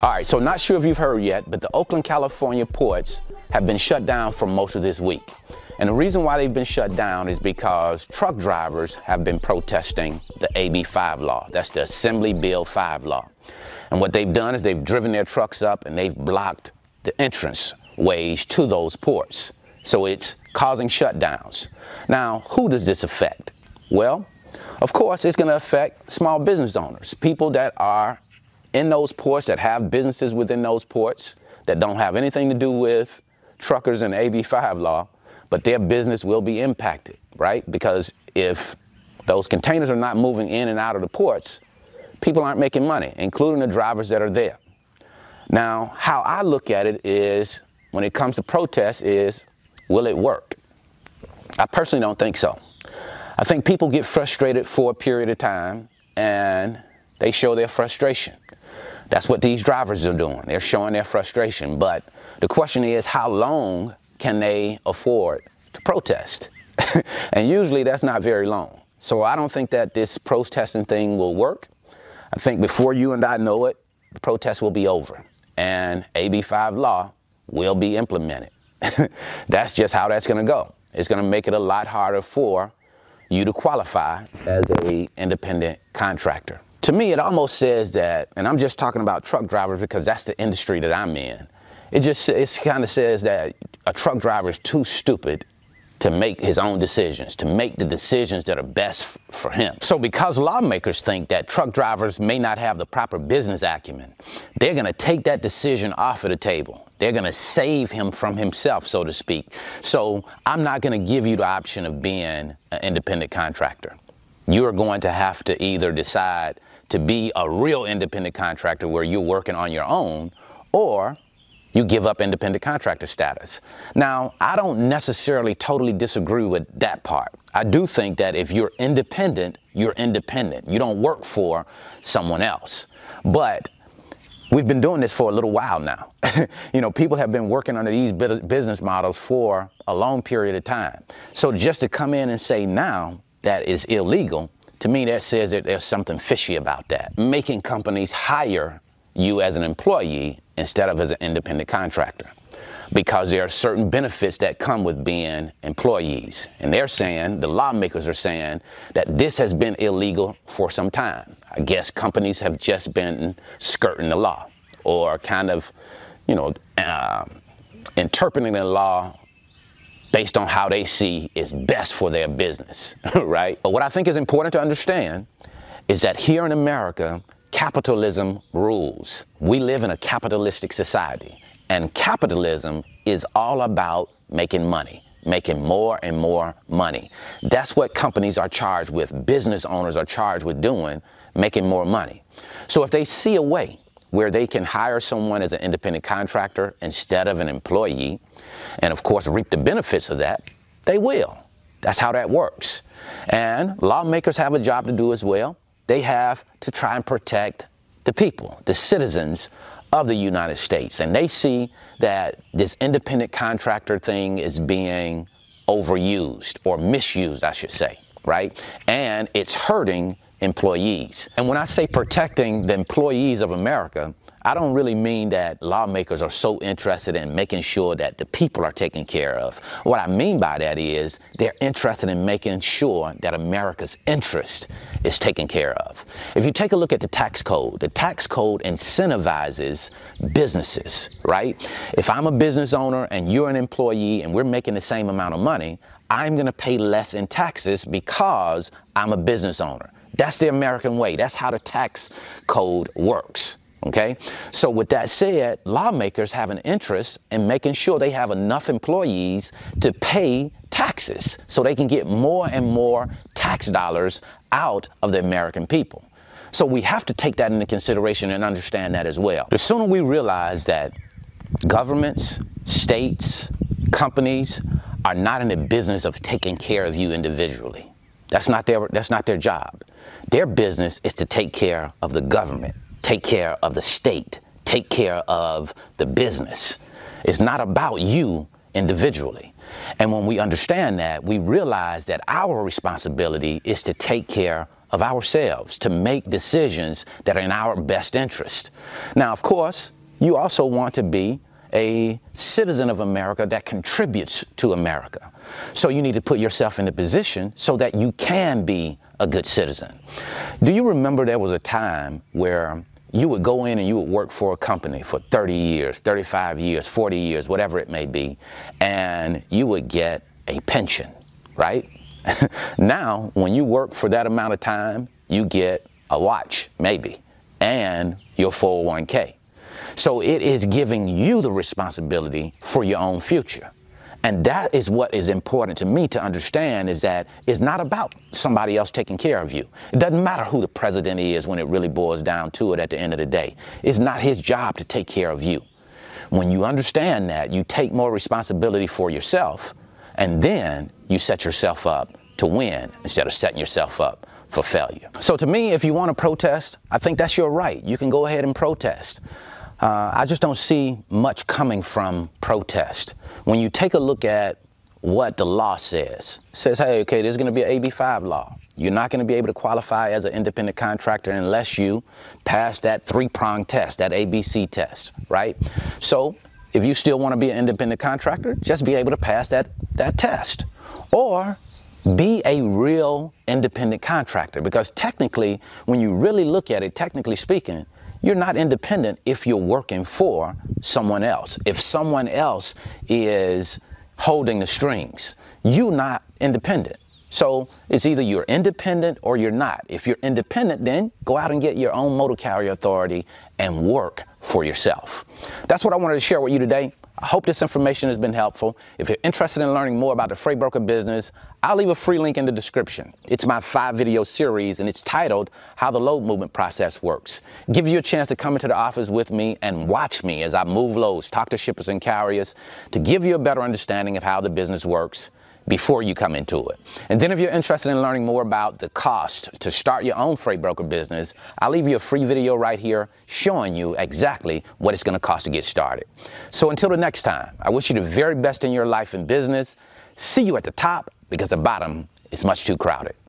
All right, so not sure if you've heard yet, but the Oakland, California ports have been shut down for most of this week. And the reason why they've been shut down is because truck drivers have been protesting the AB5 law. That's the Assembly Bill 5 law. And what they've done is they've driven their trucks up and they've blocked the entrance ways to those ports. So it's causing shutdowns. Now, who does this affect? Well, of course, it's going to affect small business owners, people that are in those ports, that have businesses within those ports, that don't have anything to do with truckers and AB5 law, but their business will be impacted, right? Because if those containers are not moving in and out of the ports, people aren't making money, including the drivers that are there. Now, how I look at it is, when it comes to protests, is, will it work? I personally don't think so. I think people get frustrated for a period of time and they show their frustration. That's what these drivers are doing. They're showing their frustration. But the question is, how long can they afford to protest? And usually that's not very long. So I don't think that this protesting thing will work. I think before you and I know it, the protest will be over and AB5 law will be implemented. That's just how that's going to go. It's going to make it a lot harder for you to qualify as an independent contractor. To me, it almost says that, and I'm just talking about truck drivers because that's the industry that I'm in. It kind of says that a truck driver is too stupid to make his own decisions, to make the decisions that are best for him. So because lawmakers think that truck drivers may not have the proper business acumen, they're going to take that decision off of the table. They're going to save him from himself, so to speak. So I'm not going to give you the option of being an independent contractor. You are going to have to either decide to be a real independent contractor where you're working on your own, or you give up independent contractor status. Now, I don't necessarily totally disagree with that part. I do think that if you're independent, you're independent. You don't work for someone else. But we've been doing this for a little while now. You know, people have been working under these business models for a long period of time. So just to come in and say now that is illegal, to me that says that there's something fishy about that. Making companies hire you as an employee instead of as an independent contractor, because there are certain benefits that come with being employees. And they're saying, the lawmakers are saying, that this has been illegal for some time. I guess companies have just been skirting the law, or kind of, you know, interpreting the law based on how they see is best for their business, right? But what I think is important to understand is that here in America, capitalism rules. We live in a capitalistic society, and capitalism is all about making money, making more and more money. That's what companies are charged with, business owners are charged with doing, making more money. So if they see a way where they can hire someone as an independent contractor instead of an employee, and of course reap the benefits of that, they will. That's how that works. And lawmakers have a job to do as well. They have to try and protect the people, the citizens of the United States. And they see that this independent contractor thing is being overused, or misused, I should say, right? And it's hurting employees. And when I say protecting the employees of America, I don't really mean that lawmakers are so interested in making sure that the people are taken care of. What I mean by that is they're interested in making sure that America's interest is taken care of. If you take a look at the tax code incentivizes businesses, right? If I'm a business owner and you're an employee and we're making the same amount of money, I'm going to pay less in taxes because I'm a business owner. That's the American way. That's how the tax code works. Okay, so with that said, lawmakers have an interest in making sure they have enough employees to pay taxes so they can get more and more tax dollars out of the American people. So we have to take that into consideration and understand that as well. The sooner we realize that governments, states, companies are not in the business of taking care of you individually. That's not their job. Their business is to take care of the government, take care of the state, take care of the business. It's not about you individually. And when we understand that, we realize that our responsibility is to take care of ourselves, to make decisions that are in our best interest. Now, of course, you also want to be a citizen of America that contributes to America. So you need to put yourself in a position so that you can be a good citizen. Do you remember there was a time where you would go in and you would work for a company for 30 years, 35 years, 40 years, whatever it may be, and you would get a pension, right? Now, when you work for that amount of time, you get a watch, maybe, and your 401k. So it is giving you the responsibility for your own future. And that is what is important to me to understand, is that it's not about somebody else taking care of you. It doesn't matter who the president is when it really boils down to it at the end of the day. It's not his job to take care of you. When you understand that, you take more responsibility for yourself, and then you set yourself up to win instead of setting yourself up for failure. So to me, if you want to protest, I think that's your right. You can go ahead and protest. I just don't see much coming from protest. When you take a look at what the law says, it says, hey, okay, there's going to be an AB5 law. You're not going to be able to qualify as an independent contractor unless you pass that three-pronged test, that ABC test, right? So if you still want to be an independent contractor, just be able to pass that test. Or be a real independent contractor, because technically, when you really look at it, technically speaking, you're not independent if you're working for someone else. If someone else is holding the strings, you're not independent. So it's either you're independent or you're not. If you're independent, then go out and get your own motor carrier authority and work for yourself. That's what I wanted to share with you today. I hope this information has been helpful. If you're interested in learning more about the freight broker business, I'll leave a free link in the description. It's my 5-video series, and it's titled How the Load Movement Process Works. Give you a chance to come into the office with me and watch me as I move loads, talk to shippers and carriers, to give you a better understanding of how the business works before you come into it. And then if you're interested in learning more about the cost to start your own freight broker business, I'll leave you a free video right here showing you exactly what it's going to cost to get started. So until the next time, I wish you the very best in your life and business. See you at the top, because the bottom is much too crowded.